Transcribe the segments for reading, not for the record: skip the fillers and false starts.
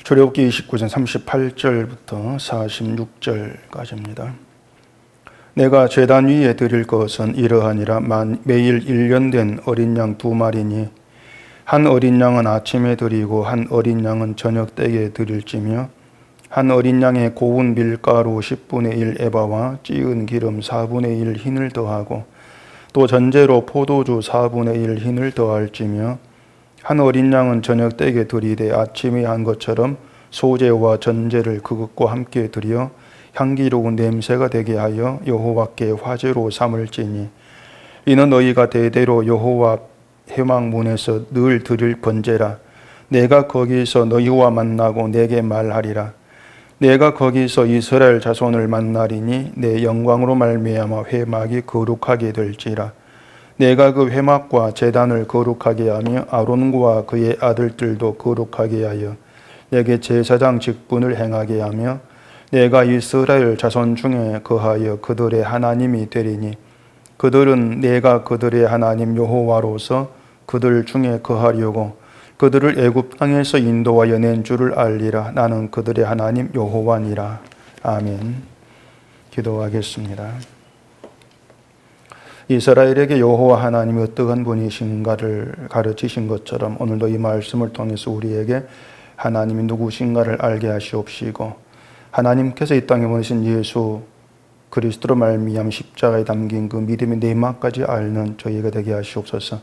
출애굽기 29장 38절부터 46절까지입니다. 내가 제단 위에 드릴 것은 이러하니라. 매일 1년 된 어린 양 2마리니 한 어린 양은 아침에 드리고 한 어린 양은 저녁 때에 드릴지며 한 어린 양에 고운 밀가루 10분의 1 에바와 찌은 기름 4분의 1 흰을 더하고 또 전제로 포도주 4분의 1 흰을 더할지며 한 어린 양은 저녁 때에 드리되 아침에 한 것처럼 소제와 전제를 그것과 함께 드려 향기로운 냄새가 되게 하여 여호와께 화제로 삼을지니 이는 너희가 대대로 여호와 회막문에서 늘 드릴 번제라. 내가 거기서 너희와 만나고 내게 말하리라. 내가 거기서 이스라엘 자손을 만나리니 내 영광으로 말미암아 회막이 거룩하게 될지라. 내가 그 회막과 제단을 거룩하게 하며 아론과 그의 아들들도 거룩하게 하여 내게 제사장 직분을 행하게 하며 내가 이스라엘 자손 중에 거하여 그들의 하나님이 되리니 그들은 내가 그들의 하나님 여호와로서 그들 중에 거하려고 그들을 애굽 땅에서 인도하여 낸 줄을 알리라. 나는 그들의 하나님 여호와니라. 아멘. 기도하겠습니다. 이스라엘에게 여호와 하나님이 어떠한 분이신가를 가르치신 것처럼 오늘도 이 말씀을 통해서 우리에게 하나님이 누구신가를 알게 하시옵시고 하나님께서 이 땅에 보내신 예수 그리스도로 말미암아 십자가에 담긴 그 믿음의 내막까지 앓는 저희가 되게 하시옵소서.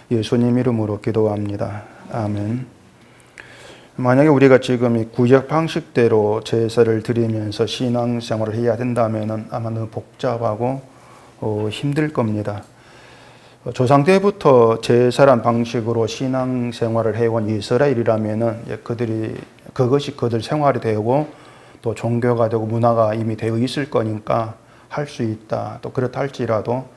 예수님 이름으로 기도합니다. 아멘. 만약에 우리가 지금 이 구약 방식대로 제사를 드리면서 신앙생활을 해야 된다면 아마 너무 복잡하고 힘들 겁니다. 조상 때부터 제사란 방식으로 신앙생활을 해온 이스라엘이라면은 그것이 그들 생활이 되고 또 종교가 되고 문화가 이미 되어 있을 거니까 할 수 있다. 또 그렇다 할지라도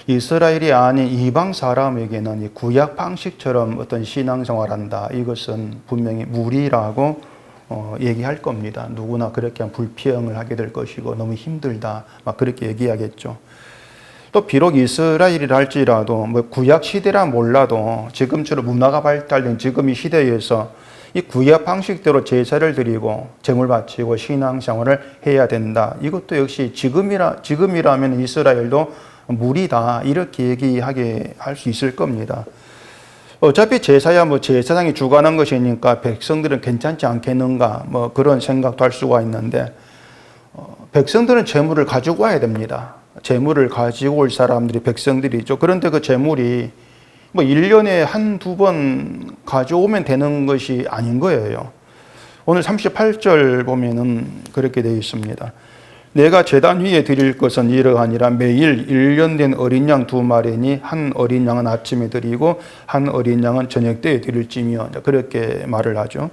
이스라엘이 아닌 이방 사람에게는 이 구약 방식처럼 어떤 신앙생활한다. 이것은 분명히 무리라고 얘기할 겁니다. 누구나 그렇게 하면 불평을 하게 될 것이고 너무 힘들다. 막 그렇게 얘기하겠죠. 또 비록 이스라엘이라 할지라도 뭐 구약 시대라 몰라도 지금처럼 문화가 발달된 지금 이 시대에서 이 구약 방식대로 제사를 드리고 제물 바치고 신앙생활을 해야 된다. 이것도 역시 지금이라면 이스라엘도 무리다. 이렇게 얘기하게 할 수 있을 겁니다. 어차피 제사야 뭐 제사장이 주관한 것이니까 백성들은 괜찮지 않겠는가 뭐 그런 생각도 할 수가 있는데 백성들은 제물을 가지고 와야 됩니다. 제물을 가지고 올 사람들이 백성들이죠. 그런데 그 제물이 뭐 1년에 한두 번 가져오면 되는 것이 아닌 거예요. 오늘 38절 보면은 그렇게 되어 있습니다. 내가 제단 위에 드릴 것은 이러하니라. 매일 1년 된 어린 양 2마리니 한 어린 양은 아침에 드리고 한 어린 양은 저녁 때에 드릴지며 그렇게 말을 하죠.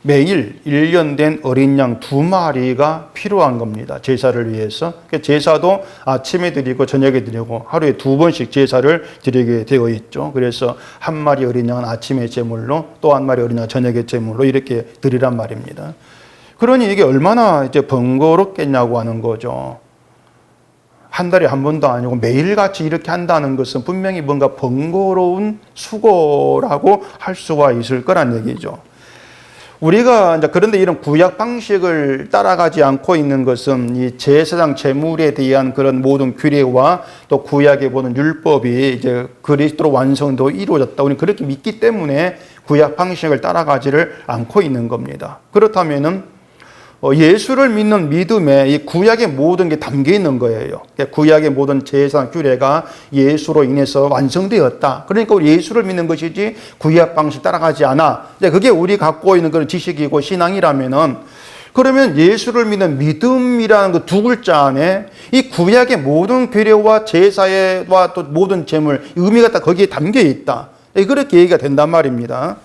매일 1년 된 어린 양 2마리가 필요한 겁니다. 제사를 위해서. 제사도 아침에 드리고 저녁에 드리고 하루에 2번씩 제사를 드리게 되어 있죠. 그래서 한 마리 어린 양은 아침에 제물로 또 한 마리 어린 양은 저녁에 제물로 이렇게 드리란 말입니다. 그러니 이게 얼마나 이제 번거롭겠냐고 하는 거죠. 한 달에 한 번도 아니고 매일같이 이렇게 한다는 것은 분명히 뭔가 번거로운 수고라고 할 수가 있을 거란 얘기죠. 우리가 이제 그런데 이런 구약 방식을 따라가지 않고 있는 것은 이 제사장 제물에 대한 그런 모든 규례와 또 구약의 모든 율법이 이제 그리스도로 완성도 이루어졌다. 우리는 그렇게 믿기 때문에 구약 방식을 따라가지를 않고 있는 겁니다. 그렇다면은 예수를 믿는 믿음에 이 구약의 모든 게 담겨 있는 거예요. 구약의 모든 제사 규례가 예수로 인해서 완성되었다. 그러니까 우리 예수를 믿는 것이지 구약 방식 따라가지 않아. 그게 우리 갖고 있는 그런 지식이고 신앙이라면은 그러면 예수를 믿는 믿음이라는 그 두 글자 안에 이 구약의 모든 규례와 제사와 또 모든 제물 의미가 다 거기에 담겨 있다. 그렇게 얘기가 된단 말입니다.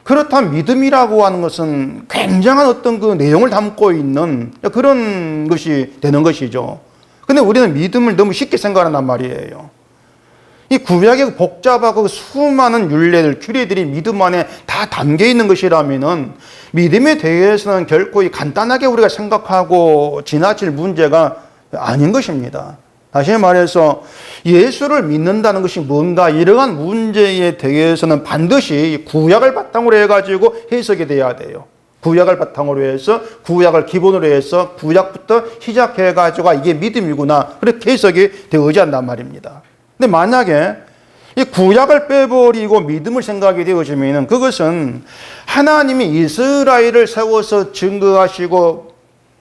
그렇다면 믿음이라고 하는 것은 굉장한 어떤 그 내용을 담고 있는 그런 것이 되는 것이죠. 근데 우리는 믿음을 너무 쉽게 생각한단 말이에요. 이 구약의 복잡하고 수많은 율례들, 규례들이 믿음 안에 다 담겨 있는 것이라면은 믿음에 대해서는 결코 간단하게 우리가 생각하고 지나칠 문제가 아닌 것입니다. 다시 말해서 예수를 믿는다는 것이 뭔가 이러한 문제에 대해서는 반드시 구약을 바탕으로 해가지고 해석이 돼야 돼요. 구약을 바탕으로 해서 구약을 기본으로 해서 구약부터 시작해가지고 이게 믿음이구나 그렇게 해석이 되어야 한단 말입니다. 근데 만약에 이 구약을 빼버리고 믿음을 생각이 되어지면 그것은 하나님이 이스라엘을 세워서 증거하시고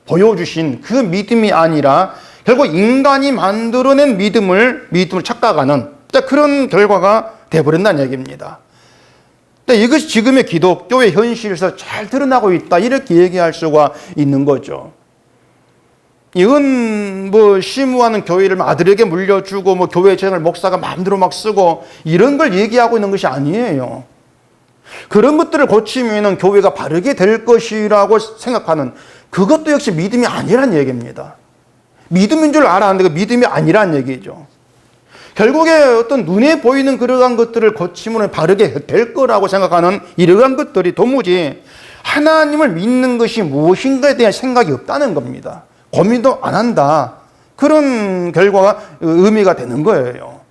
보여주신 그 믿음이 아니라 결국 인간이 만들어낸 믿음을 착각하는 그런 결과가 되어버린다는 얘기입니다. 이것이 지금의 기독교의 현실에서 잘 드러나고 있다 이렇게 얘기할 수가 있는 거죠. 이건 심우하는 교회를 아들에게 물려주고 교회 재정을 목사가 마음대로 막 쓰고 이런 걸 얘기하고 있는 것이 아니에요. 그런 것들을 고치면 교회가 바르게 될 것이라고 생각하는 그것도 역시 믿음이 아니란 얘기입니다. 믿음인 줄 알았는데 그 믿음이 아니란 얘기죠. 결국에 어떤 눈에 보이는 그러한 것들을 고치면 바르게 될 거라고 생각하는 이러한 것들이 도무지 하나님을 믿는 것이 무엇인가에 대한 생각이 없다는 겁니다. 고민도 안 한다. 그런 결과가 의미가 되는 거예요.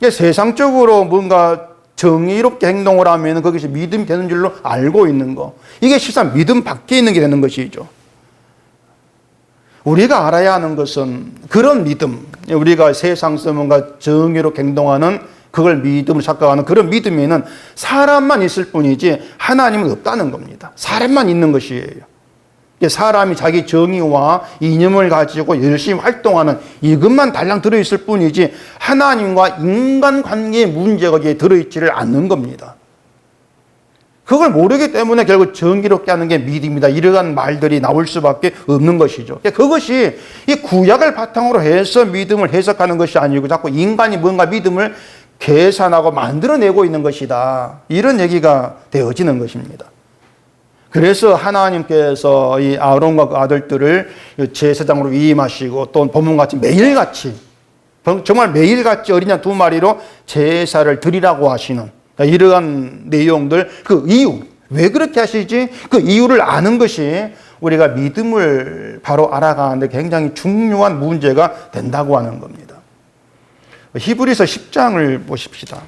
세상적으로 뭔가 정의롭게 행동을 하면 거기서 믿음이 되는 줄로 알고 있는 거. 이게 실상 믿음 밖에 있는 게 되는 것이죠. 우리가 알아야 하는 것은 그런 믿음, 우리가 세상에서 뭔가 정의롭게 행동하는 그걸 믿음을 착각하는 그런 믿음에는 사람만 있을 뿐이지 하나님은 없다는 겁니다. 사람만 있는 것이에요. 사람이 자기 정의와 이념을 가지고 열심히 활동하는 이것만 달랑 들어있을 뿐이지 하나님과 인간관계의 문제가 거기에 들어있지를 않는 겁니다. 그걸 모르기 때문에 결국 정의롭게 하는 게 믿음이다 이러한 말들이 나올 수밖에 없는 것이죠. 그것이 이 구약을 바탕으로 해서 믿음을 해석하는 것이 아니고 자꾸 인간이 뭔가 믿음을 계산하고 만들어내고 있는 것이다 이런 얘기가 되어지는 것입니다. 그래서 하나님께서 이 아론과 그 아들들을 제사장으로 위임하시고 또 본문같이 매일같이 정말 매일같이 어린 양 2마리로 제사를 드리라고 하시는 이러한 내용들 그 이유 왜 그렇게 하시지? 그 이유를 아는 것이 우리가 믿음을 바로 알아가는데 굉장히 중요한 문제가 된다고 하는 겁니다. 히브리서 10장을 보십시다.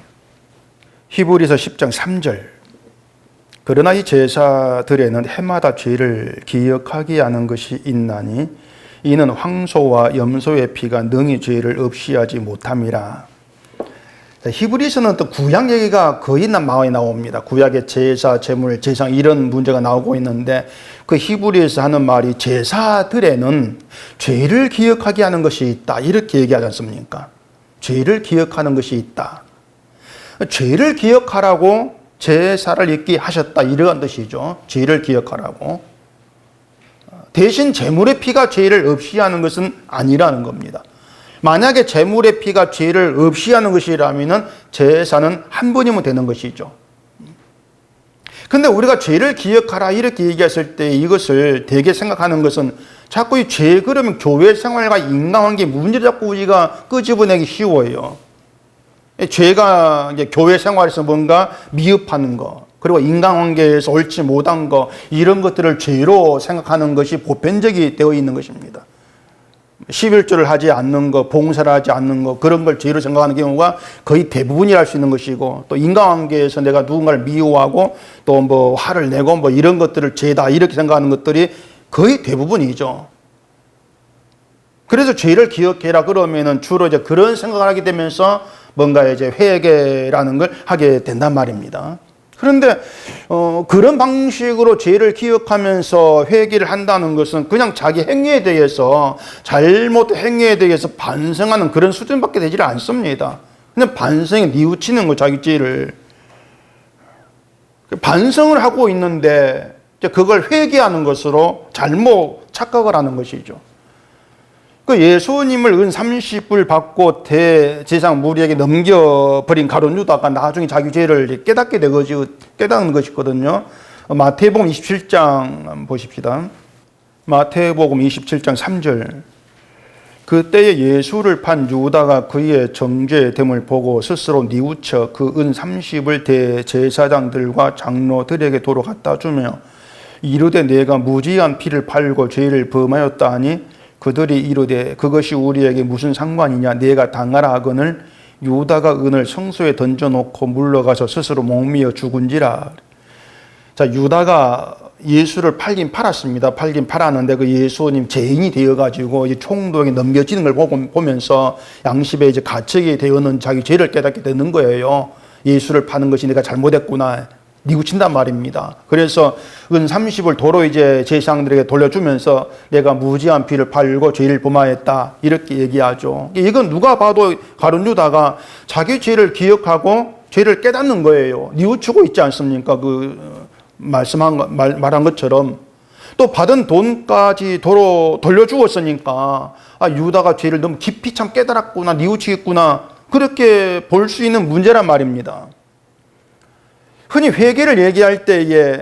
히브리서 10장 3절 그러나 이 제사들에는 해마다 죄를 기억하게 하는 것이 있나니 이는 황소와 염소의 피가 능히 죄를 없이 하지 못함이라. 히브리서는 또 구약 얘기가 거의 많이 나옵니다. 구약의 제사, 제물, 제상 이런 문제가 나오고 있는데 그 히브리에서 하는 말이 제사들에는 죄를 기억하게 하는 것이 있다 이렇게 얘기하지 않습니까? 죄를 기억하는 것이 있다. 죄를 기억하라고 제사를 있게 하셨다 이러한 뜻이죠. 죄를 기억하라고. 대신 제물의 피가 죄를 없이 하는 것은 아니라는 겁니다. 만약에 제물의 피가 죄를 없이 하는 것이라면 제사는 한 번이면 되는 것이죠. 근데 우리가 죄를 기억하라 이렇게 얘기했을 때 이것을 되게 생각하는 것은 자꾸 이 죄 그러면 교회 생활과 인간관계 문제를 자꾸 우리가 끄집어내기 쉬워요. 죄가 이제 교회 생활에서 뭔가 미흡하는 거, 그리고 인간관계에서 옳지 못한 거, 이런 것들을 죄로 생각하는 것이 보편적이 되어 있는 것입니다. 11조를 하지 않는 거, 봉사를 하지 않는 거, 그런 걸 죄로 생각하는 경우가 거의 대부분이랄 수 있는 것이고, 또 인간관계에서 내가 누군가를 미워하고, 또 화를 내고, 이런 것들을 죄다, 이렇게 생각하는 것들이 거의 대부분이죠. 그래서 죄를 기억해라 그러면은 주로 이제 그런 생각을 하게 되면서 뭔가 이제 회개라는 걸 하게 된단 말입니다. 그런데 그런 방식으로 죄를 기억하면서 회개를 한다는 것은 그냥 자기 행위에 대해서 잘못 행위에 대해서 반성하는 그런 수준밖에 되지 않습니다. 그냥 반성에 뉘우치는 거 자기 죄를 반성을 하고 있는데 그걸 회개하는 것으로 잘못 착각을 하는 것이죠. 그 예수님을 은 30불 받고 대제사장 무리에게 넘겨버린 가룟 유다가 나중에 자기 죄를 깨닫는 것이거든요. 마태복음 27장 보십시다. 마태복음 27장 3절. 그때에 예수를 판 유다가 그의 정죄됨을 보고 스스로 뉘우쳐 그 은 30을 대제사장들과 장로들에게 도로 갖다 주며 이르되 내가 무지한 피를 팔고 죄를 범하였다 하니 그들이 이르되 그것이 우리에게 무슨 상관이냐 내가 당하라 하거늘 유다가 은을 성소에 던져놓고 물러가서 스스로 목미어 죽은지라. 자, 유다가 예수를 팔긴 팔았습니다. 팔긴 팔았는데 그 예수님 죄인이 되어가지고 이 총독에 넘겨지는 걸 보면서 양심에 이제 가책이 되어는 자기 죄를 깨닫게 되는 거예요. 예수를 파는 것이 내가 잘못했구나. 뉘우친단 말입니다. 그래서 은 30을 도로 이제 제사장들에게 돌려주면서 내가 무지한 피를 팔고 죄를 범하였다 이렇게 얘기하죠. 이건 누가 봐도 가룟 유다가 자기 죄를 기억하고 죄를 깨닫는 거예요. 뉘우치고 있지 않습니까? 말한 것처럼 또 받은 돈까지 도로 돌려주었으니까 유다가 죄를 너무 깊이 참 깨달았구나, 뉘우치겠구나 그렇게 볼 수 있는 문제란 말입니다. 흔히 회개를 얘기할 때에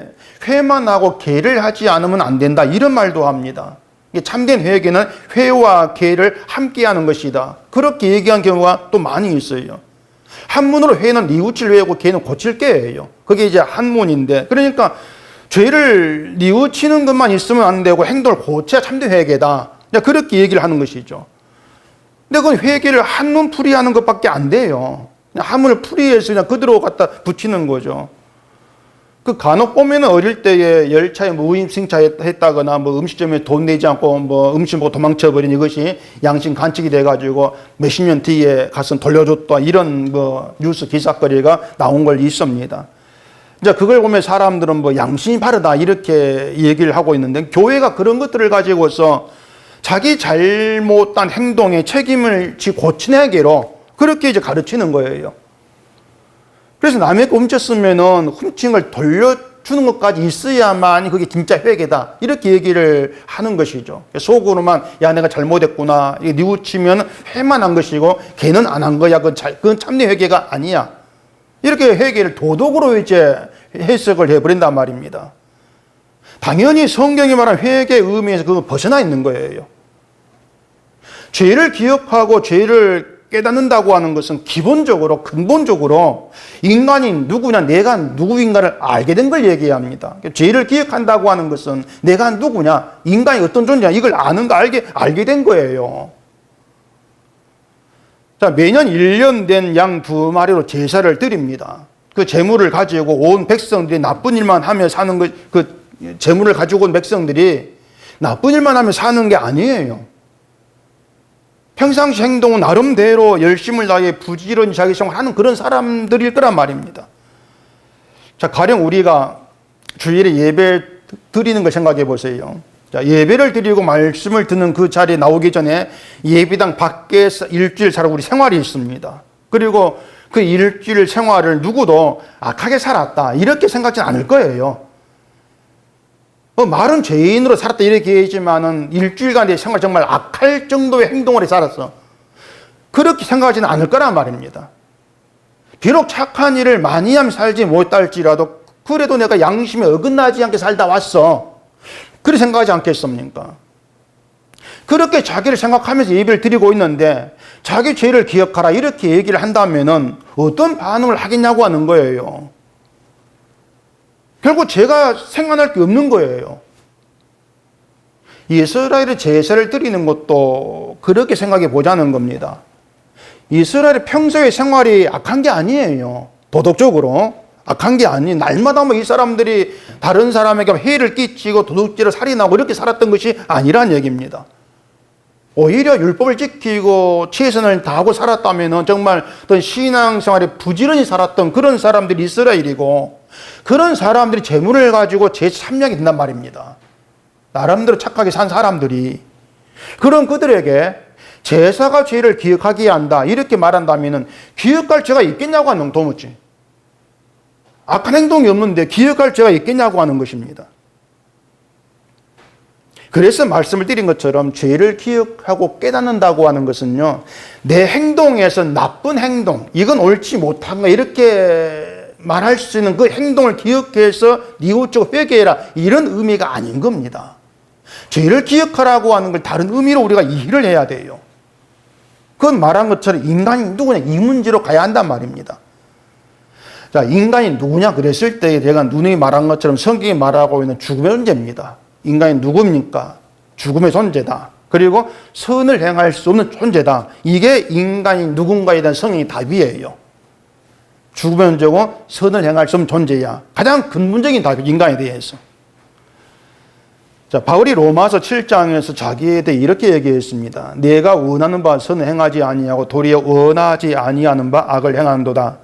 회만 하고 개를 하지 않으면 안 된다 이런 말도 합니다. 참된 회개는 회와 개를 함께 하는 것이다. 그렇게 얘기한 경우가 또 많이 있어요. 한문으로 회는 뉘우칠 회고 개는 고칠 개예요. 그게 이제 한문인데 그러니까 죄를 뉘우치는 것만 있으면 안 되고 행동을 고쳐야 참된 회개다. 그렇게 얘기를 하는 것이죠. 근데 그건 회개를 한문 풀이하는 것밖에 안 돼요. 한문을 풀이해서 그냥 그대로 갖다 붙이는 거죠. 그 간혹 보면은 어릴 때에 열차에 무임승차 했다거나 뭐 음식점에 돈 내지 않고 뭐 음식 먹고 도망쳐버린 이것이 양심 간직이 돼가지고 몇십 년 뒤에 가서 돌려줬다 이런 뭐 뉴스 기사거리가 나온 걸 있습니다. 이제 그걸 보면 사람들은 뭐 양심이 바르다 이렇게 얘기를 하고 있는데 교회가 그런 것들을 가지고서 자기 잘못한 행동에 책임을 지 고치내기로 그렇게 이제 가르치는 거예요. 그래서 남의 거 훔쳤으면은 훔친 걸 돌려주는 것까지 있어야만 그게 진짜 회개다. 이렇게 얘기를 하는 것이죠. 속으로만, 야, 내가 잘못했구나. 이게 뉘우치면 회만 한 것이고, 걔는 안 한 거야. 그건 참된 회개가 아니야. 이렇게 회개를 도덕으로 이제 해석을 해버린단 말입니다. 당연히 성경이 말한 회개의 의미에서 그건 벗어나 있는 거예요. 죄를 기억하고 죄를 깨닫는다고 하는 것은 기본적으로 근본적으로 인간이 누구냐 내가 누구인가를 알게 된 걸 얘기합니다. 죄를 기억한다고 하는 것은 내가 누구냐 인간이 어떤 존재냐 이걸 아는 거 알게 된 거예요. 자, 매년 1년 된 양 2마리로 제사를 드립니다. 그 제물을 가지고 온 백성들이 나쁜 일만 하며 사는 것, 그 제물을 가지고 온 백성들이 나쁜 일만 하며 사는 게 아니에요. 평상시 행동은 나름대로 열심을 다해 부지런히 자기 생활하는 그런 사람들일 거란 말입니다. 자, 가령 우리가 주일에 예배 드리는 걸 생각해 보세요. 자, 예배를 드리고 말씀을 듣는 그 자리에 나오기 전에 예배당 밖에서 일주일 살아 우리 생활이 있습니다. 그리고 그 일주일 생활을 누구도 악하게 살았다 이렇게 생각하지 않을 거예요. 말은 죄인으로 살았다 이렇게 얘기하지만은 일주일간 내 생활 정말 악할 정도의 행동을 해 살았어. 그렇게 생각하지는 않을 거란 말입니다. 비록 착한 일을 많이 하면 살지 못할지라도 그래도 내가 양심에 어긋나지 않게 살다 왔어. 그렇게 생각하지 않겠습니까? 그렇게 자기를 생각하면서 예배를 드리고 있는데 자기 죄를 기억하라 이렇게 얘기를 한다면은 어떤 반응을 하겠냐고 하는 거예요. 결국 제가 생각할 게 없는 거예요. 이스라엘의 제사를 드리는 것도 그렇게 생각해 보자는 겁니다. 이스라엘의 평소의 생활이 악한 게 아니에요. 도덕적으로 악한 게 아니. 날마다 뭐 이 사람들이 다른 사람에게 해를 끼치고 도둑질을 살인하고 이렇게 살았던 것이 아니란 얘기입니다. 오히려 율법을 지키고 최선을 다하고 살았다면 정말 어떤 신앙생활에 부지런히 살았던 그런 사람들이 이스라엘이고 그런 사람들이 재물을 가지고 제3량이 된단 말입니다. 나름대로 착하게 산 사람들이 그런 그들에게 제사가 죄를 기억하게 한다 이렇게 말한다면 기억할 죄가 있겠냐고 하는 도무지. 악한 행동이 없는데 기억할 죄가 있겠냐고 하는 것입니다. 그래서 말씀을 드린 것처럼 죄를 기억하고 깨닫는다고 하는 것은요, 내 행동에서 나쁜 행동, 이건 옳지 못한 거 이렇게 말할 수 있는 그 행동을 기억해서 뉘우치고 회개해라 이런 의미가 아닌 겁니다. 죄를 기억하라고 하는 걸 다른 의미로 우리가 이해를 해야 돼요. 그건 말한 것처럼 인간이 누구냐 이 문제로 가야 한단 말입니다. 자, 인간이 누구냐 그랬을 때 제가 누누이 말한 것처럼 성경이 말하고 있는 죽음의 존재입니다. 인간이 누굽니까? 죽음의 존재다. 그리고 선을 행할 수 없는 존재다. 이게 인간이 누군가에 대한 성향의 답이에요. 죽으면 저고 선을 행할 수 없는 존재야. 가장 근본적인 답이 인간에 대해서. 자, 바울이 로마서 7장에서 자기에 대해 이렇게 얘기했습니다. 내가 원하는 바 선을 행하지 아니하고 도리어 원하지 아니하는 바 악을 행하는도다.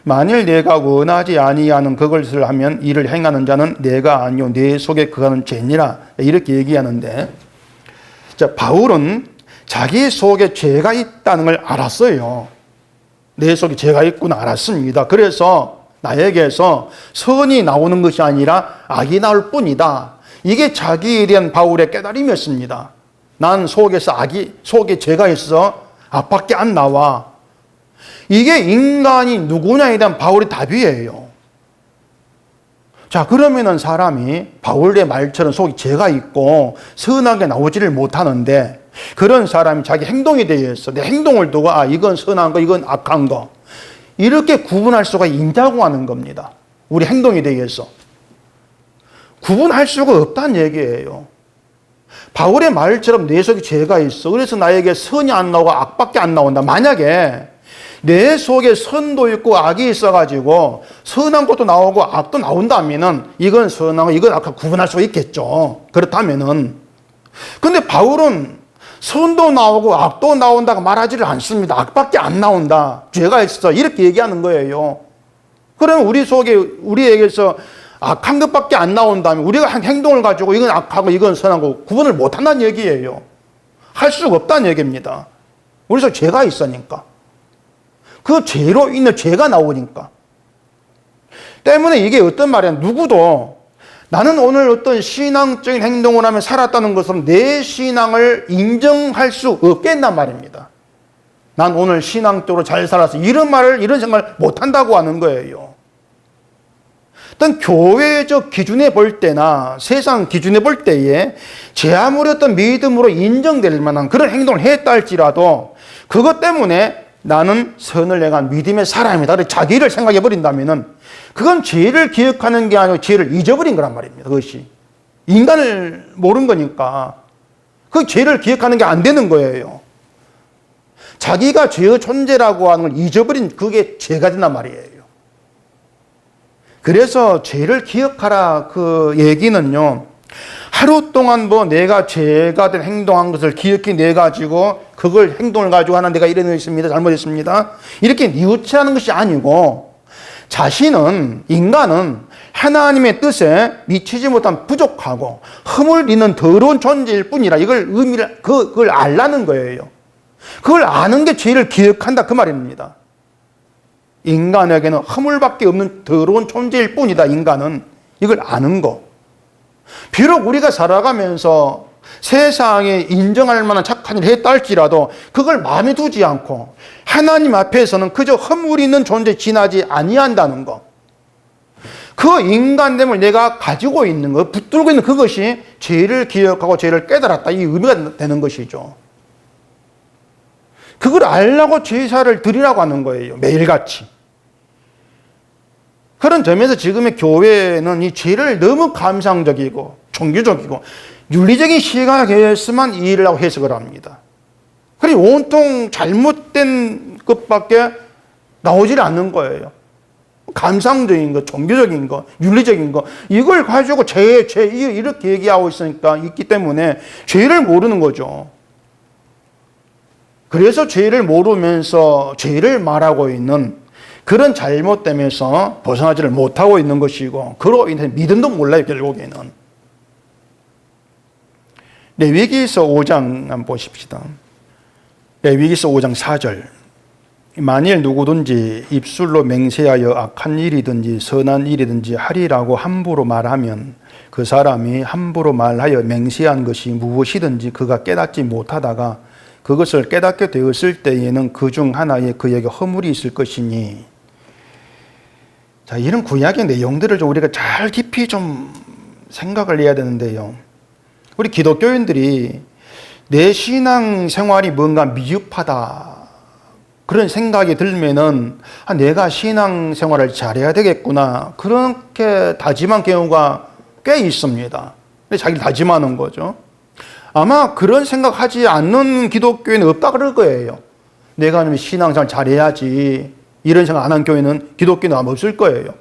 만일 내가 원하지 아니하는 그것을 하면 이를 행하는 자는 내가 아니요 내 속에 그가는 죄니라. 이렇게 얘기하는데, 자, 바울은 자기 속에 죄가 있다는 걸 알았어요. 내 속에 죄가 있구나 알았습니다. 그래서 나에게서 선이 나오는 것이 아니라 악이 나올 뿐이다. 이게 자기에 대한 바울의 깨달음이었습니다. 난 속에서 속에 죄가 있어 악밖에 안 나와. 이게 인간이 누구냐에 대한 바울의 답이에요. 자, 그러면은 사람이 바울의 말처럼 속에 죄가 있고 선하게 나오지를 못하는데, 그런 사람이 자기 행동에 대해서 내 행동을 두고 이건 선한 거, 이건 악한 거, 이렇게 구분할 수가 있냐고 하는 겁니다. 우리 행동에 대해서 구분할 수가 없다는 얘기예요. 바울의 말처럼 내 속에 죄가 있어. 그래서 나에게 선이 안 나오고 악밖에 안 나온다. 만약에 내 속에 선도 있고 악이 있어가지고 선한 것도 나오고 악도 나온다면은 이건 선하고 이건 악하고 구분할 수가 있겠죠. 그렇다면은. 근데 바울은 선도 나오고 악도 나온다고 말하지를 않습니다. 악밖에 안 나온다. 죄가 있어. 이렇게 얘기하는 거예요. 그러면 우리 속에, 우리에게서 악한 것밖에 안 나온다면 우리가 한 행동을 가지고 이건 악하고 이건 선하고 구분을 못 한다는 얘기예요. 할 수가 없다는 얘기입니다. 우리 속에 죄가 있으니까. 그 죄로 인해 죄가 나오니까. 때문에 이게 어떤 말이야. 누구도 나는 오늘 어떤 신앙적인 행동을 하며 살았다는 것은 내 신앙을 인정할 수 없겠단 말입니다. 난 오늘 신앙적으로 잘 살았어. 이런 생각을 못 한다고 하는 거예요. 어떤 교회적 기준에 볼 때나 세상 기준에 볼 때에 제 아무리 어떤 믿음으로 인정될 만한 그런 행동을 했다 할지라도 그것 때문에 나는 선을 행한 믿음의 사람이다. 자기를 생각해 버린다면은 그건 죄를 기억하는 게 아니고 죄를 잊어버린 거란 말입니다. 그것이. 인간을 모르는 거니까. 그 죄를 기억하는 게 안 되는 거예요. 자기가 죄의 존재라고 하는 걸 잊어버린 그게 죄가 된단 말이에요. 그래서 죄를 기억하라 그 얘기는요. 하루 동안 내가 죄가 된 행동한 것을 기억해 내가지고 그걸 행동을 가지고 하나 내가 이랬습니다. 잘못했습니다. 이렇게 뉘우치라는 것이 아니고 인간은 하나님의 뜻에 미치지 못한 부족하고 흠을 잇는 더러운 존재일 뿐이라 그걸 알라는 거예요. 그걸 아는 게 죄를 기억한다 그 말입니다. 인간에게는 허물밖에 없는 더러운 존재일 뿐이다. 인간은 이걸 아는 거. 비록 우리가 살아가면서 세상에 인정할 만한 착한 일을 했다 할지라도 그걸 마음에 두지 않고 하나님 앞에서는 그저 허물 있는 존재에 지나지 아니한다는 거. 그 인간됨을 내가 가지고 있는 것, 붙들고 있는 그것이 죄를 기억하고 죄를 깨달았다. 이 의미가 되는 것이죠. 그걸 알라고 제사를 드리라고 하는 거예요. 매일같이. 그런 점에서 지금의 교회는 이 죄를 너무 감상적이고 종교적이고 윤리적인 시각에서만 이 일을 하고 해석을 합니다. 그리고 온통 잘못된 것밖에 나오질 않는 거예요. 감상적인 거, 종교적인 거, 윤리적인 거 이걸 가지고 죄 이렇게 얘기하고 있기 때문에 죄를 모르는 거죠. 그래서 죄를 모르면서 죄를 말하고 있는 그런 잘못됨에서 벗어나지를 못하고 있는 것이고 그로 인해 믿음도 몰라요. 결국에는. 레위기서 5장 한번 보십시다. 레위기서 5장 4절. 만일 누구든지 입술로 맹세하여 악한 일이든지 선한 일이든지 하리라고 함부로 말하면 그 사람이 함부로 말하여 맹세한 것이 무엇이든지 그가 깨닫지 못하다가 그것을 깨닫게 되었을 때에는 그 중 하나에 그에게 허물이 있을 것이니. 자, 이런 구약의 내용들을 좀 우리가 잘 깊이 좀 생각을 해야 되는데요. 우리 기독교인들이 내 신앙 생활이 뭔가 미흡하다 그런 생각이 들면은 내가 신앙 생활을 잘해야 되겠구나 그렇게 다짐한 경우가 꽤 있습니다. 자기를 다짐하는 거죠. 아마 그런 생각하지 않는 기독교회는 없다 그럴 거예요. 내가 신앙생활 잘해야지 이런 생각 안 한 교회는 기독교는 아마 없을 거예요.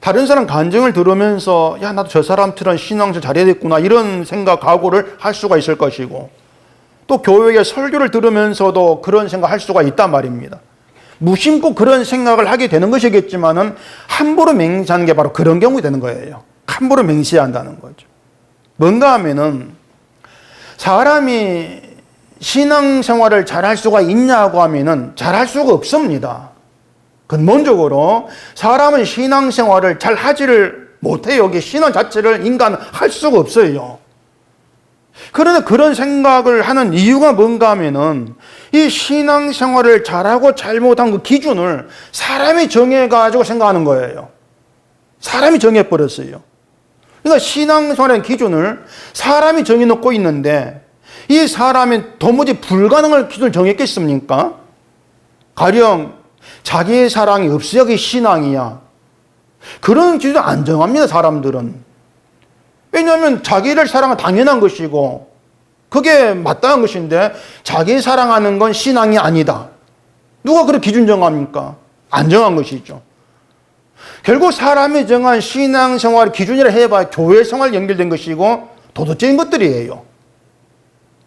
다른 사람 간증을 들으면서 야 나도 저 사람처럼 신앙생활 잘해야겠구나 이런 생각 각오를 할 수가 있을 것이고, 또 교회의 설교를 들으면서도 그런 생각할 수가 있단 말입니다. 무심코 그런 생각을 하게 되는 것이겠지만은 함부로 맹세하는 게 바로 그런 경우가 되는 거예요. 함부로 맹세한다는 거죠. 뭔가 하면은 사람이 신앙생활을 잘할 수가 있냐고 하면은 잘할 수가 없습니다. 근본적으로 사람은 신앙생활을 잘 하지를 못해요. 여기 신앙 자체를 인간은 할 수가 없어요. 그런데 그런 생각을 하는 이유가 뭔가 하면은 이 신앙생활을 잘하고 잘못한 그 기준을 사람이 정해가지고 생각하는 거예요. 사람이 정해버렸어요. 그러니까 신앙생활의 기준을 사람이 정해놓고 있는데 이 사람이 도무지 불가능할 기준을 정했겠습니까? 가령 자기의 사랑이 없어야 그게 신앙이야. 그런 기준을 안 정합니다, 사람들은. 왜냐하면 자기를 사랑은 당연한 것이고 그게 마땅한 것인데 자기 사랑하는 건 신앙이 아니다. 누가 그런 기준 정합니까? 안 정한 것이죠. 결국 사람이 정한 신앙생활 기준이라 해봐야 교회 생활 연결된 것이고 도덕적인 것들이에요.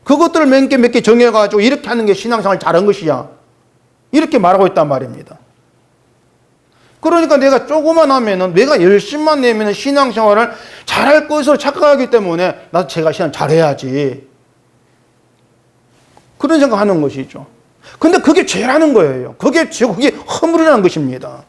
그것들을 몇 개 정해가지고 이렇게 하는 게 신앙생활 잘한 것이야. 이렇게 말하고 있단 말입니다. 그러니까 내가 조금만 하면은 내가 열심만 내면은 신앙생활을 잘할 것으로 착각하기 때문에 나도 제가 신앙 잘해야지. 그런 생각하는 것이죠. 근데 그게 죄라는 거예요. 그게 허물이라는 것입니다.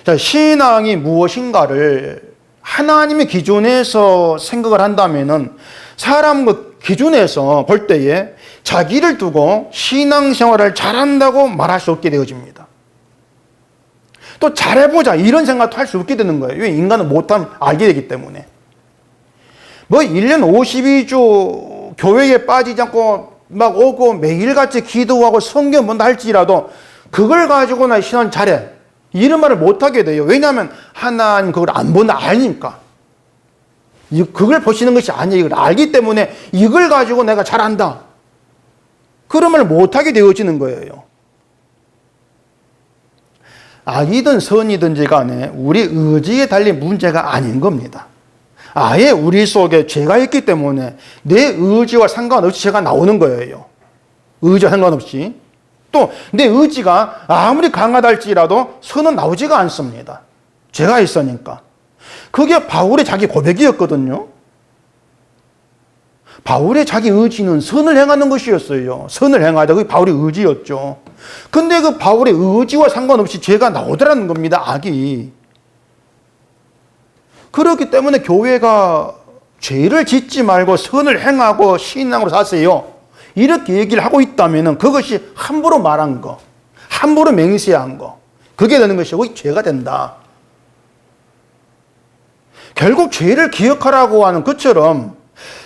자, 신앙이 무엇인가를 하나님의 기준에서 생각을 한다면은 사람 그 기준에서 볼 때에 자기를 두고 신앙생활을 잘한다고 말할 수 없게 되어집니다. 또 잘해보자 이런 생각도 할 수 없게 되는 거예요. 왜? 인간은 못하면 알게 되기 때문에. 뭐 1년 52주 교회에 빠지지 않고 막 오고 매일같이 기도하고 성경 본다 할지라도 그걸 가지고 나 신앙 잘해 이런 말을 못하게 돼요. 왜냐하면 하나님 그걸 안 본다 아니니까. 그걸 보시는 것이 아니에요. 이걸 알기 때문에 이걸 가지고 내가 잘한다 그런 말을 못하게 되어지는 거예요. 악이든 선이든지 간에 우리 의지에 달린 문제가 아닌 겁니다. 아예 우리 속에 죄가 있기 때문에 내 의지와 상관없이 죄가 나오는 거예요. 의지와 상관없이. 또 내 의지가 아무리 강하다 할지라도 선은 나오지가 않습니다. 죄가 있으니까. 그게 바울의 자기 고백이었거든요. 바울의 자기 의지는 선을 행하는 것이었어요. 선을 행하자. 그게 바울의 의지였죠. 근데 그 바울의 의지와 상관없이 죄가 나오더라는 겁니다. 악이. 그렇기 때문에 교회가 죄를 짓지 말고 선을 행하고 신앙으로 사세요. 이렇게 얘기를 하고 있다면 그것이 함부로 말한 거, 함부로 맹세한 거, 그게 되는 것이 거기 죄가 된다. 결국 죄를 기억하라고 하는 것처럼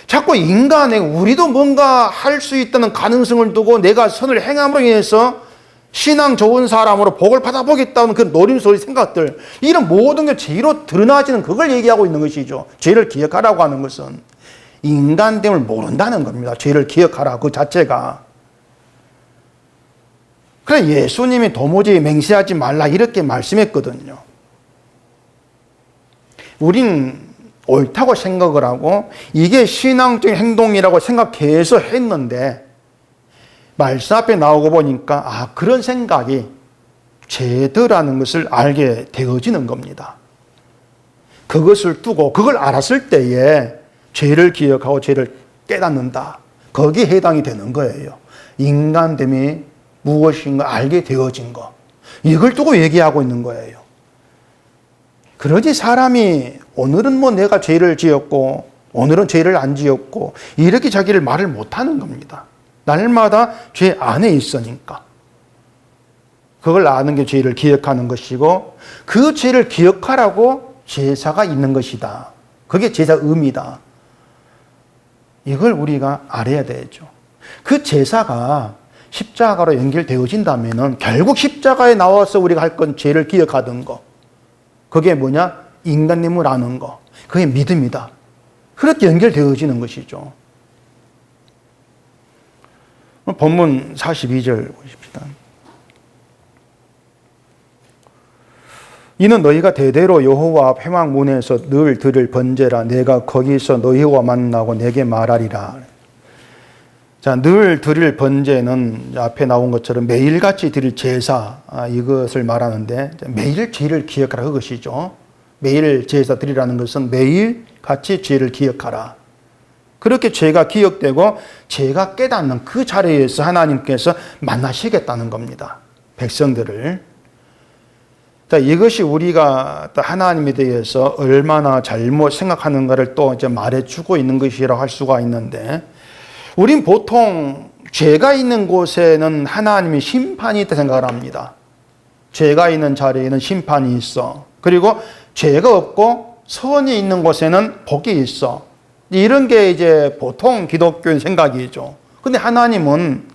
자꾸 인간의 우리도 뭔가 할 수 있다는 가능성을 두고 내가 선을 행함으로 인해서 신앙 좋은 사람으로 복을 받아보겠다는 그 노림소리 생각들, 이런 모든 게 죄로 드러나지는 그걸 얘기하고 있는 것이죠. 죄를 기억하라고 하는 것은 인간됨을 모른다는 겁니다. 죄를 기억하라 그 자체가. 그래 예수님이 도무지 맹세하지 말라 이렇게 말씀했거든요. 우린 옳다고 생각을 하고 이게 신앙적인 행동이라고 생각해서 했는데 말씀 앞에 나오고 보니까 그런 생각이 죄더라는 것을 알게 되어지는 겁니다. 그것을 두고 그걸 알았을 때에 죄를 기억하고 죄를 깨닫는다. 거기에 해당이 되는 거예요. 인간됨이 무엇인가 알게 되어진 거. 이걸 두고 얘기하고 있는 거예요. 그러지 사람이 오늘은 뭐 내가 죄를 지었고 오늘은 죄를 안 지었고 이렇게 자기를 말을 못하는 겁니다. 날마다 죄 안에 있으니까. 그걸 아는 게 죄를 기억하는 것이고 그 죄를 기억하라고 제사가 있는 것이다. 그게 제사 의미다. 이걸 우리가 알아야 되죠. 그 제사가 십자가로 연결되어진다면 결국 십자가에 나와서 우리가 할 건 죄를 기억하던 거. 그게 뭐냐? 인간됨을 아는 거. 그게 믿음이다. 그렇게 연결되어지는 것이죠. 본문 42절 보십시다. 이는 너희가 대대로 여호와 앞 회막문에서 늘 드릴 번제라. 내가 거기서 너희와 만나고 내게 말하리라. 자, 늘 드릴 번제는 앞에 나온 것처럼 매일같이 드릴 제사, 이것을 말하는데, 매일 죄를 기억하라 그것이죠. 매일 제사 드리라는 것은 매일같이 죄를 기억하라. 그렇게 죄가 기억되고 죄가 깨닫는 그 자리에서 하나님께서 만나시겠다는 겁니다. 백성들을. 자, 이것이 우리가 하나님에 대해서 얼마나 잘못 생각하는가를 또 이제 말해주고 있는 것이라고 할 수가 있는데, 우린 보통 죄가 있는 곳에는 하나님이 심판이 있다 생각을 합니다. 죄가 있는 자리에는 심판이 있어. 그리고 죄가 없고 선이 있는 곳에는 복이 있어. 이런 게 이제 보통 기독교인 생각이죠. 근데 하나님은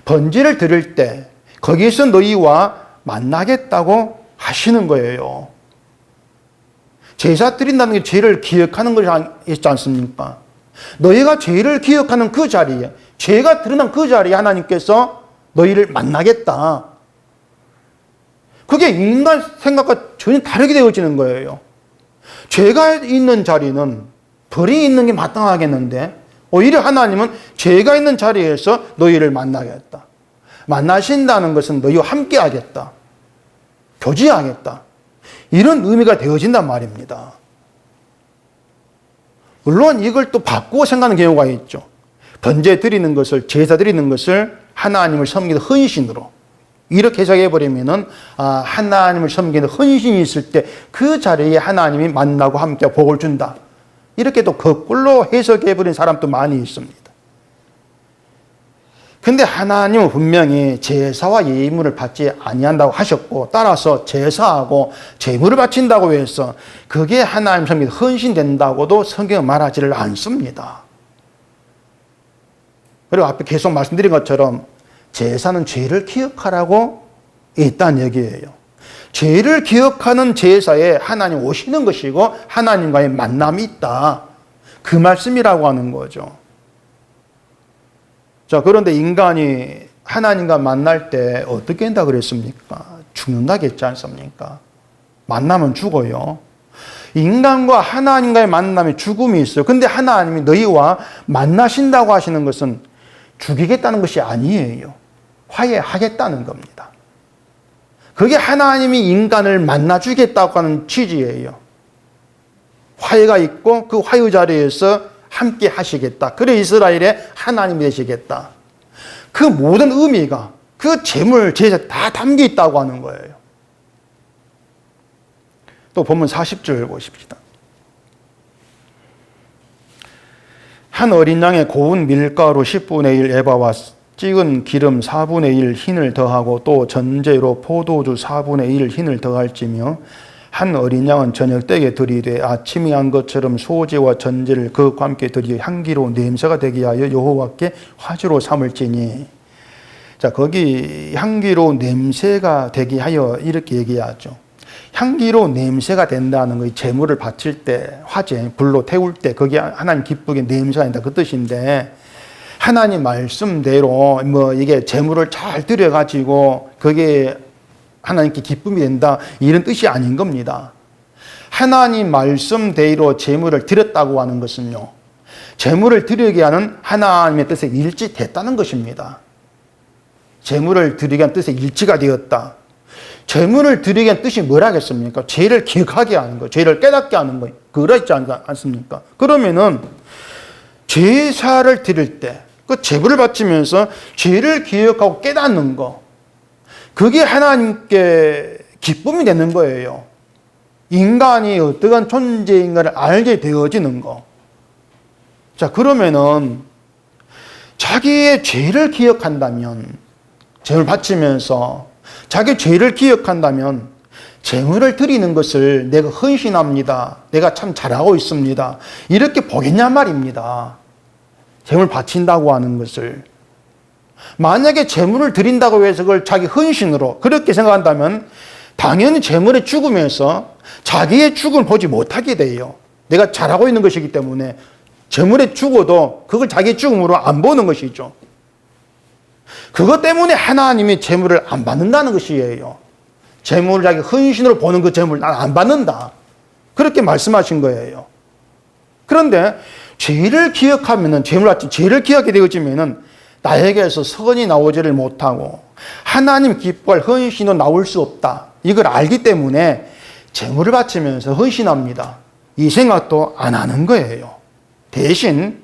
번제를 드릴 때 거기서 너희와 만나겠다고 하시는 거예요. 제사 드린다는 게 죄를 기억하는 것이 있지 않습니까? 너희가 죄를 기억하는 그 자리에, 죄가 드러난 그 자리에 하나님께서 너희를 만나겠다. 그게 인간 생각과 전혀 다르게 되어지는 거예요. 죄가 있는 자리는 벌이 있는 게 마땅하겠는데, 오히려 하나님은 죄가 있는 자리에서 너희를 만나겠다. 만나신다는 것은 너희와 함께 하겠다. 교제하겠다. 이런 의미가 되어진단 말입니다. 물론 이걸 또 바꾸고 생각하는 경우가 있죠. 번제 드리는 것을, 제사 드리는 것을 하나님을 섬기는 헌신으로 이렇게 해석해버리면은, 하나님을 섬기는 헌신이 있을 때 그 자리에 하나님이 만나고 함께 복을 준다. 이렇게 또 거꾸로 해석해버린 사람도 많이 있습니다. 근데 하나님은 분명히 제사와 예물을 받지 아니한다고 하셨고, 따라서 제사하고 제물을 바친다고 해서 그게 하나님 섬기는 헌신된다고도 성경은 말하지를 않습니다. 그리고 앞에 계속 말씀드린 것처럼 제사는 죄를 기억하라고 있다는 얘기예요. 죄를 기억하는 제사에 하나님 오시는 것이고 하나님과의 만남이 있다. 그 말씀이라고 하는 거죠. 자, 그런데 인간이 하나님과 만날 때 어떻게 한다 그랬습니까? 죽는다겠지 않습니까? 만나면 죽어요. 인간과 하나님과의 만남에 죽음이 있어요. 근데 하나님이 너희와 만나신다고 하시는 것은 죽이겠다는 것이 아니에요. 화해하겠다는 겁니다. 그게 하나님이 인간을 만나주겠다고 하는 취지예요. 화해가 있고 그 화해 자리에서 함께 하시겠다. 그래 이스라엘의 하나님이 되시겠다. 그 모든 의미가 그 제물, 제사 다 담겨 있다고 하는 거예요. 또 본문 40절 보십시다. 한 어린 양의 고운 밀가루 10분의 1 에바와 찍은 기름 4분의 1 흰을 더하고 또 전제로 포도주 4분의 1 흰을 더할지며, 한 어린 양은 저녁 때에 드리되 아침이 한 것처럼 소제와 전제를 그것과 함께 드리어 향기로운 냄새가 되게 하여 여호와께 화제로 삼을지니. 자, 거기 향기로운 냄새가 되게 하여 이렇게 얘기하죠. 향기로운 냄새가 된다는 거, 제물을 바칠 때 화제 불로 태울 때 거기 하나님 기쁘게 냄새가 난다 그 뜻인데, 하나님 말씀대로 이게 제물을 잘 드려 가지고 그게 하나님께 기쁨이 된다 이런 뜻이 아닌 겁니다. 하나님 말씀대로 제물을 드렸다고 하는 것은요, 제물을 드리게 하는 하나님의 뜻에 일치됐다는 것입니다. 제물을 드리게 하는 뜻에 일치가 되었다. 제물을 드리게 하는 뜻이 뭐라겠습니까? 죄를 기억하게 하는 거, 죄를 깨닫게 하는 거, 그렇지 않습니까? 그러면은 제사를 드릴 때 그 제물을 바치면서 죄를 기억하고 깨닫는 거, 그게 하나님께 기쁨이 되는 거예요. 인간이 어떠한 존재인가를 알게 되어지는 거. 자, 그러면은 자기의 죄를 기억한다면, 제물 바치면서 자기 죄를 기억한다면 제물을 드리는 것을 내가 헌신합니다. 내가 참 잘하고 있습니다. 이렇게 보겠냐 말입니다. 제물 바친다고 하는 것을. 만약에 제물을 드린다고 해서 그걸 자기 헌신으로 그렇게 생각한다면 당연히 제물의 죽음에서 자기의 죽음을 보지 못하게 돼요. 내가 잘하고 있는 것이기 때문에 재물에 죽어도 그걸 자기 죽음으로 안 보는 것이죠. 그것 때문에 하나님이 재물을 안 받는다는 것이에요. 재물을 자기 헌신으로 보는 그 재물을 난 안 받는다. 그렇게 말씀하신 거예요. 그런데 죄를 기억하면은, 재물 같은 죄를 기억하게 되어지면은 나에게서 선이 나오지를 못하고 하나님 기뻐할 헌신은 나올 수 없다. 이걸 알기 때문에 재물을 바치면서 헌신합니다. 이 생각도 안 하는 거예요. 대신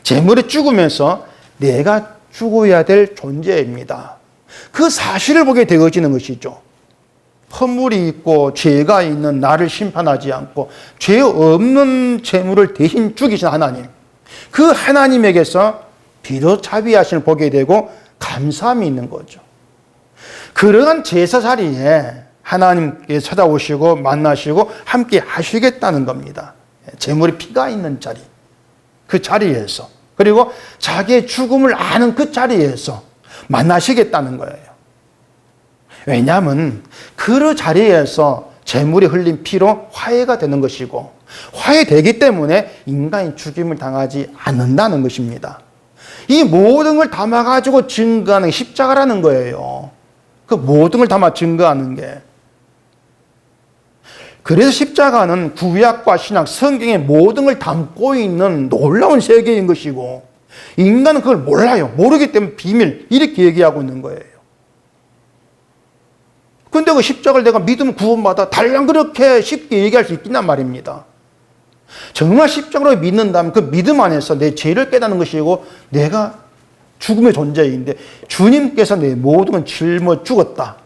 재물에 죽으면서 내가 죽어야 될 존재입니다. 그 사실을 보게 되어지는 것이죠. 허물이 있고 죄가 있는 나를 심판하지 않고 죄 없는 재물을 대신 죽이신 하나님, 그 하나님에게서 비로 자비하심을 보게 되고 감사함이 있는 거죠. 그러한 제사 자리에 하나님께 찾아오시고 만나시고 함께 하시겠다는 겁니다. 재물의 피가 있는 자리, 그 자리에서, 그리고 자기의 죽음을 아는 그 자리에서 만나시겠다는 거예요. 왜냐하면 그 자리에서 재물이 흘린 피로 화해가 되는 것이고, 화해되기 때문에 인간이 죽임을 당하지 않는다는 것입니다. 이 모든 걸 담아가지고 증거하는 게 십자가라는 거예요. 그 모든 걸 담아 증거하는 게. 그래서 십자가는 구약과 신약, 성경의 모든 걸 담고 있는 놀라운 세계인 것이고, 인간은 그걸 몰라요. 모르기 때문에 비밀, 이렇게 얘기하고 있는 거예요. 근데 그 십자가를 내가 믿으면 구원받아, 달랑 그렇게 쉽게 얘기할 수 있겠단 말입니다. 정말 십자가로 믿는다면 그 믿음 안에서 내 죄를 깨닫는 것이고 내가 죽음의 존재인데 주님께서 내 모든 걸 짊어 죽었다.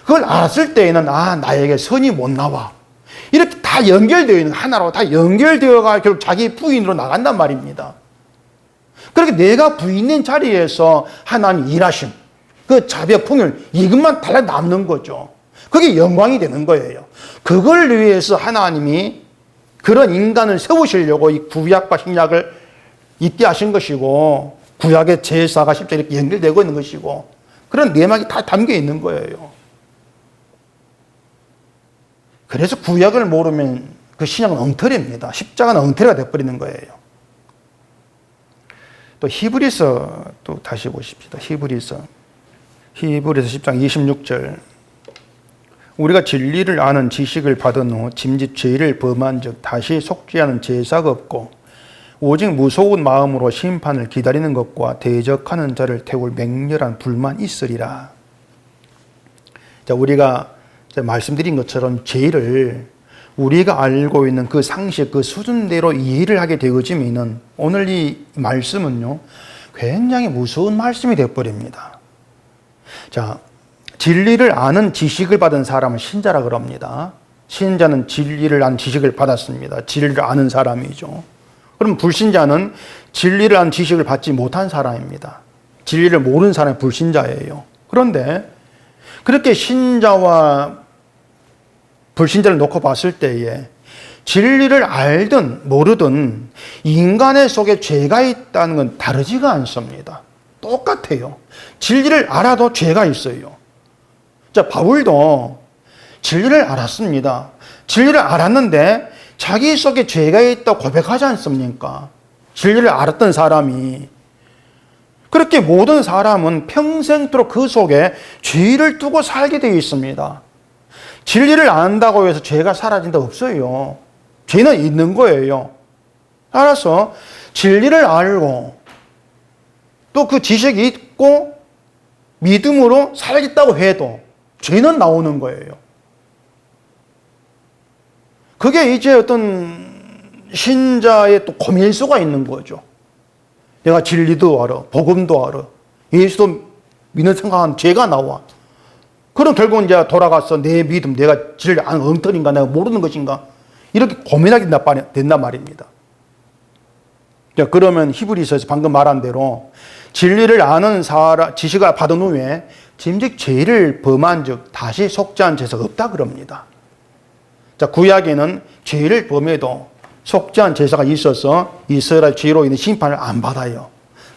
그걸 알았을 때에는 나에게 선이 못 나와. 이렇게 다 연결되어 있는, 하나로 다 연결되어가 결국 자기 부인으로 나간단 말입니다. 그렇게 내가 부인된 자리에서 하나님 일하심, 그 자비와 풍요를 이것만 달라 남는 거죠. 그게 영광이 되는 거예요. 그걸 위해서 하나님이 그런 인간을 세우시려고 이 구약과 신약을 있게 하신 것이고, 구약의 제사가 십자가에 이렇게 연결되고 있는 것이고, 그런 내막이 다 담겨 있는 거예요. 그래서 구약을 모르면 그 신약은 엉터리입니다. 십자가는 엉터리가 되어버리는 거예요. 또 히브리서 또 다시 보십시다. 히브리서 10장 26절. 우리가 진리를 아는 지식을 받은 후 짐짓 죄를 범한 즉 다시 속죄하는 제사가 없고 오직 무서운 마음으로 심판을 기다리는 것과 대적하는 자를 태울 맹렬한 불만 있으리라. 자, 우리가 말씀드린 것처럼 죄를 우리가 알고 있는 그 상식, 그 수준대로 이해를 하게 되어지면은 오늘 이 말씀은요, 굉장히 무서운 말씀이 되어버립니다. 자, 진리를 아는 지식을 받은 사람은 신자라 그럽니다. 신자는 진리를 아는 지식을 받았습니다. 진리를 아는 사람이죠. 그럼 불신자는 진리를 아는 지식을 받지 못한 사람입니다. 진리를 모르는 사람이 불신자예요. 그런데 그렇게 신자와 불신자를 놓고 봤을 때에 진리를 알든 모르든 인간의 속에 죄가 있다는 건 다르지가 않습니다. 똑같아요. 진리를 알아도 죄가 있어요. 자, 바울도 진리를 알았습니다. 진리를 알았는데 자기 속에 죄가 있다고 고백하지 않습니까? 진리를 알았던 사람이. 그렇게 모든 사람은 평생토록 그 속에 죄를 두고 살게 되어 있습니다. 진리를 안다고 해서 죄가 사라진다 없어요. 죄는 있는 거예요. 따라서 진리를 알고 또 그 지식이 있고 믿음으로 살겠다고 해도 죄는 나오는 거예요. 그게 이제 어떤 신자의 또 고밀수가 있는 거죠. 내가 진리도 알아, 복음도 알아, 예수도 믿는 생각하면 죄가 나와. 그럼 결국은 이제 돌아가서 내 믿음, 내가 진리를 아는 엉터리인가, 내가 모르는 것인가, 이렇게 고민하게 된단 말입니다. 그러면 히브리서에서 방금 말한 대로 진리를 아는 사람, 지식을 받은 후에 짐즉 죄를 범한 즉 다시 속죄한 제사가 없다 그럽니다. 자, 구약에는 죄를 범해도 속죄한 제사가 있어서 이스라엘 죄로 인해 심판을 안 받아요.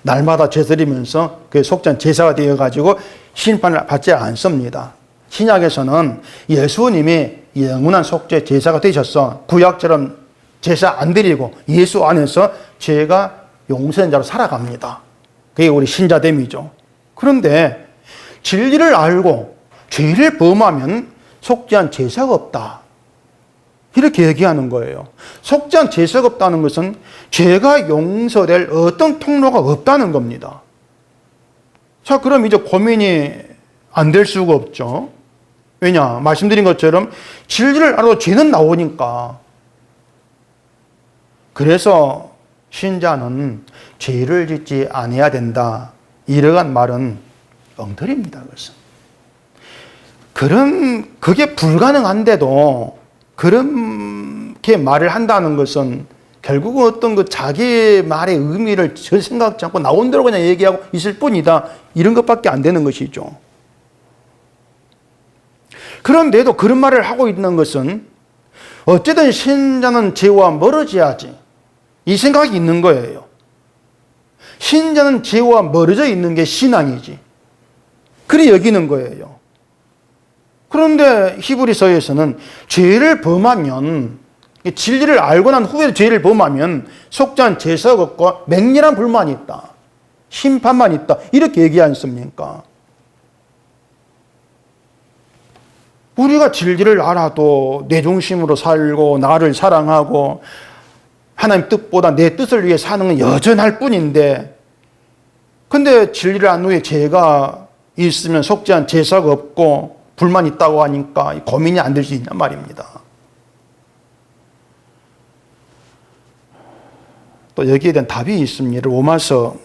날마다 죄드리면서 그 속죄한 제사가 되어가지고 심판을 받지 않습니다. 신약에서는 예수님이 영원한 속죄 제사가 되셔서 구약처럼 제사 안 드리고 예수 안에서 죄가 용서된 자로 살아갑니다. 그게 우리 신자됨이죠. 그런데 진리를 알고 죄를 범하면 속죄한 제사가 없다. 이렇게 얘기하는 거예요. 속죄한 제사가 없다는 것은 죄가 용서될 어떤 통로가 없다는 겁니다. 자, 그럼 이제 고민이 안 될 수가 없죠. 왜냐? 말씀드린 것처럼 진리를 알아도 죄는 나오니까. 그래서 신자는 죄를 짓지 아니해야 된다. 이러한 말은 엉터리입니다. 그게 불가능한데도 그렇게 말을 한다는 것은 결국은 어떤 그 자기의 말의 의미를 전 생각지 않고 나온 대로 그냥 얘기하고 있을 뿐이다. 이런 것밖에 안 되는 것이죠. 그런데도 그런 말을 하고 있는 것은 어쨌든 신자는 죄와 멀어져야지. 이 생각이 있는 거예요. 신자는 죄와 멀어져 있는 게 신앙이지. 그래 여기는 거예요. 그런데 히브리서에서는 죄를 범하면, 진리를 알고 난 후에 죄를 범하면 속죄한 제사가 없고 맹렬한 불만이 있다. 심판만 있다. 이렇게 얘기하지 않습니까? 우리가 진리를 알아도 내 중심으로 살고 나를 사랑하고 하나님 뜻보다 내 뜻을 위해 사는 건 여전할 뿐인데, 근데 진리를 안 후에 죄가 있으면 속죄한 제사가 없고 불만 있다고 하니까 고민이 안 될 수 있냔 말입니다. 또 여기에 대한 답이 있습니다. 로마서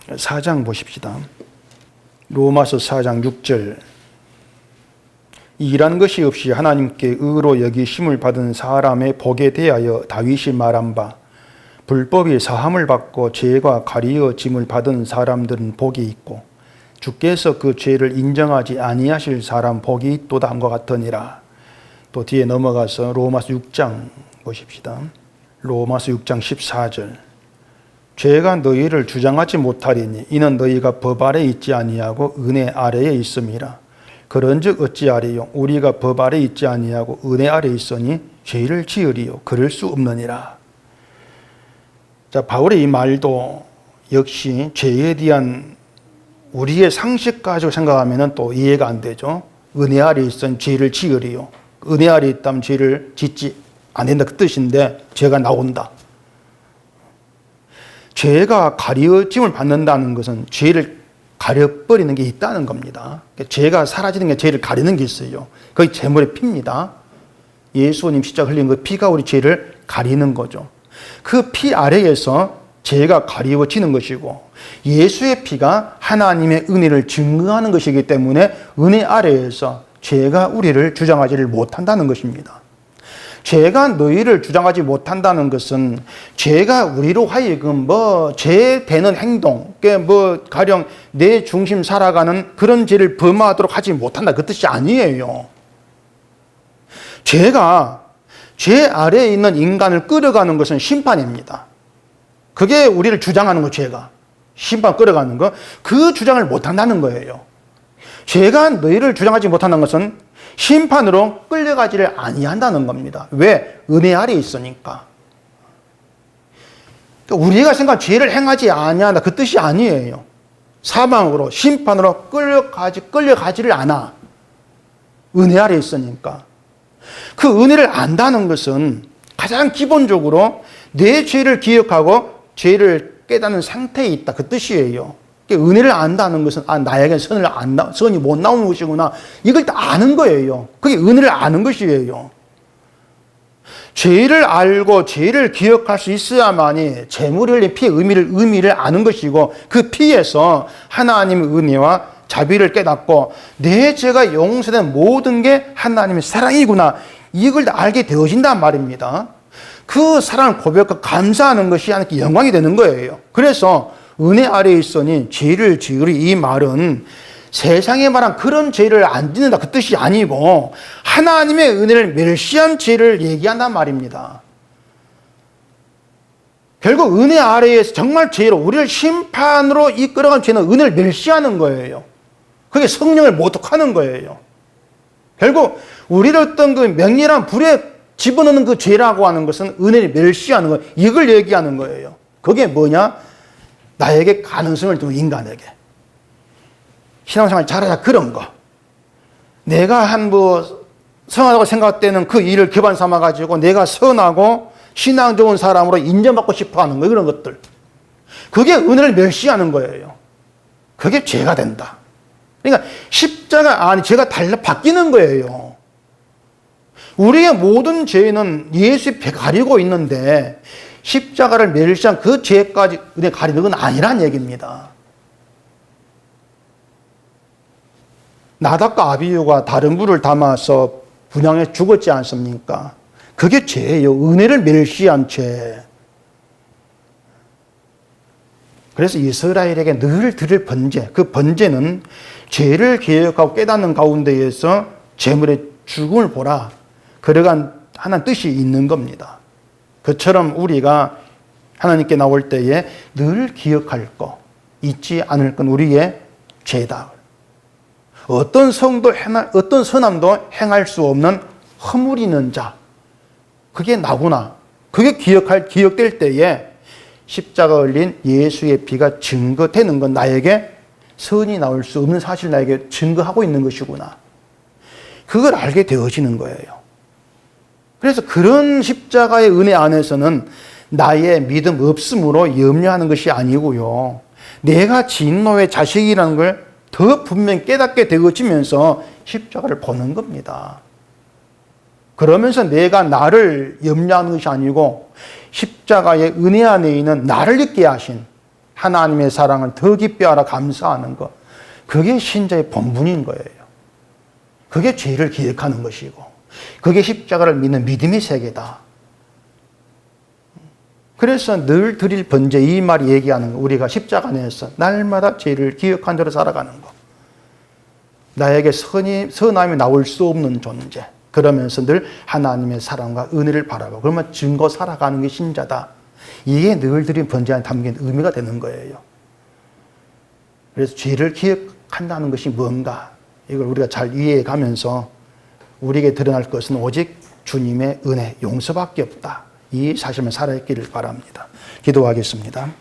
4장 보십시다. 로마서 4장 6절. 일한 것이 없이 하나님께 의로 여기심을 받은 사람의 복에 대하여 다윗이 말한 바, 불법이 사함을 받고 죄가 가리어짐을 받은 사람들은 복이 있고 주께서 그 죄를 인정하지 아니하실 사람 복이 있도다 함과 같으니라. 또 뒤에 넘어가서 로마서 6장 보십시다. 로마서 6장 14절. 죄가 너희를 주장하지 못하리니 이는 너희가 법 아래 있지 아니하고 은혜 아래에 있음이라. 그런즉 어찌하리요? 우리가 법 아래 있지 아니하고 은혜 아래 있으니 죄를 지으리요? 그럴 수 없느니라. 자, 바울의 이 말도 역시 죄에 대한 우리의 상식 가지고 생각하면 또 이해가 안 되죠. 은혜 아래 있으니 죄를 지으리요? 은혜 아래 있다면 죄를 짓지 안 된다 그 뜻인데 죄가 나온다. 죄가 가려짐을 받는다는 것은 죄를 가려버리는 게 있다는 겁니다. 죄가 사라지는 게 죄를 가리는 게 있어요. 그게 제물의 피입니다. 예수님 십자가 흘린 그 피가 우리 죄를 가리는 거죠. 그 피 아래에서 죄가 가리워지는 것이고 예수의 피가 하나님의 은혜를 증거하는 것이기 때문에 은혜 아래에서 죄가 우리를 주장하지를 못한다는 것입니다. 죄가 너희를 주장하지 못한다는 것은 죄가 우리로 하여금 죄 되는 행동, 가령 내 중심 살아가는 그런 죄를 범하도록 하지 못한다 그 뜻이 아니에요. 죄가 죄 아래에 있는 인간을 끌어가는 것은 심판입니다. 그게 우리를 주장하는 거, 죄가. 심판 끌어가는 거. 그 주장을 못한다는 거예요. 죄가 너희를 주장하지 못한다는 것은 심판으로 끌려가지를 아니한다는 겁니다. 왜? 은혜 아래 있으니까. 우리가 생각한 죄를 행하지 아니한다 그 뜻이 아니에요. 사망으로 심판으로 끌려가지를 않아. 은혜 아래 있으니까. 그 은혜를 안다는 것은 가장 기본적으로 내 죄를 기억하고 죄를 깨닫는 상태에 있다 그 뜻이에요. 은혜를 안다는 것은 나에게 선이 못 나오는 것이구나 이걸 다 아는 거예요. 그게 은혜를 아는 것이에요. 죄를 알고 죄를 기억할 수 있어야만이 제물을 흘린 피의 의미를 아는 것이고 그 피에서 하나님의 은혜와 자비를 깨닫고 내 죄가 용서된 모든 게 하나님의 사랑이구나 이걸 다 알게 되어진단 말입니다. 그 사랑을 고백하고 감사하는 것이 하나님께 영광이 되는 거예요. 그래서 은혜 아래에 있으니 죄를 지으리 이 말은 세상에 말한 그런 죄를 안 짓는다 그 뜻이 아니고 하나님의 은혜를 멸시한 죄를 얘기한단 말입니다. 결국 은혜 아래에서 정말 죄로 우리를 심판으로 이끌어간 죄는 은혜를 멸시하는 거예요. 그게 성령을 모독하는 거예요. 결국 우리를 어떤 그 맹렬한 불에 집어넣는 그 죄라고 하는 것은 은혜를 멸시하는 거, 이걸 얘기하는 거예요. 그게 뭐냐? 나에게 가능성을 두는 인간에게. 신앙생활 잘하자 그런 거. 내가 선하다고 생각되는 그 일을 기반 삼아가지고 내가 선하고 신앙 좋은 사람으로 인정받고 싶어 하는 거, 그런 것들. 그게 은혜를 멸시하는 거예요. 그게 죄가 된다. 그러니까 십자가 안에 죄가 바뀌는 거예요. 우리의 모든 죄는 예수의 배 가리고 있는데 십자가를 멸시한 그 죄까지 은혜 가리는 건 아니란 얘기입니다. 나답과 아비후가 다른 불을 담아서 분향해 죽었지 않습니까? 그게 죄예요. 은혜를 멸시한 죄. 그래서 이스라엘에게 늘 드릴 번제, 그 번제는 죄를 기억하고 깨닫는 가운데에서 재물의 죽음을 보라. 그러한 하나님 뜻이 있는 겁니다. 그처럼 우리가 하나님께 나올 때에 늘 기억할 거, 잊지 않을 건 우리의 죄다. 어떤 선함도 행할 수 없는 허물이는 자. 그게 나구나. 그게 기억될 때에 십자가 걸린 예수의 피가 증거되는 건 나에게 선이 나올 수 없는 사실 나에게 증거하고 있는 것이구나. 그걸 알게 되어지는 거예요. 그래서 그런 십자가의 은혜 안에서는 나의 믿음 없음으로 염려하는 것이 아니고요. 내가 진노의 자식이라는 걸 더 분명히 깨닫게 되어지면서 십자가를 보는 겁니다. 그러면서 내가 나를 염려하는 것이 아니고 십자가의 은혜 안에 있는 나를 있게 하신 하나님의 사랑을 더 깊이 알아 감사하는 것. 그게 신자의 본분인 거예요. 그게 죄를 기억하는 것이고 그게 십자가를 믿는 믿음의 세계다. 그래서 늘 드릴 번제, 이 말이 얘기하는 거, 우리가 십자가 안에서 날마다 죄를 기억한 대로 살아가는 거. 나에게 선함이 나올 수 없는 존재. 그러면서 늘 하나님의 사랑과 은혜를 바라보고 그러면 증거 살아가는 게 신자다. 이게 늘 드린 번제 안에 담긴 의미가 되는 거예요. 그래서 죄를 기억한다는 것이 뭔가, 이걸 우리가 잘 이해해 가면서 우리에게 드러날 것은 오직 주님의 은혜, 용서밖에 없다. 이 사실만 살아있기를 바랍니다. 기도하겠습니다.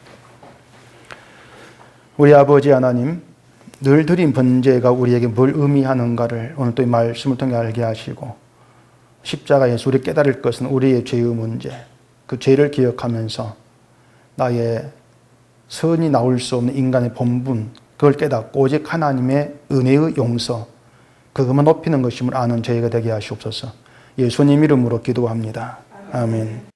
우리 아버지 하나님, 늘 드린 번제가 우리에게 뭘 의미하는가를 오늘 또 이 말씀을 통해 알게 하시고 십자가에서 우리 깨달을 것은 우리의 죄의 문제, 그 죄를 기억하면서 나의 선이 나올 수 없는 인간의 본분, 그걸 깨닫고 오직 하나님의 은혜의 용서, 그것만 높이는 것임을 아는 저희가 되게 하시옵소서. 예수님 이름으로 기도합니다. 아멘.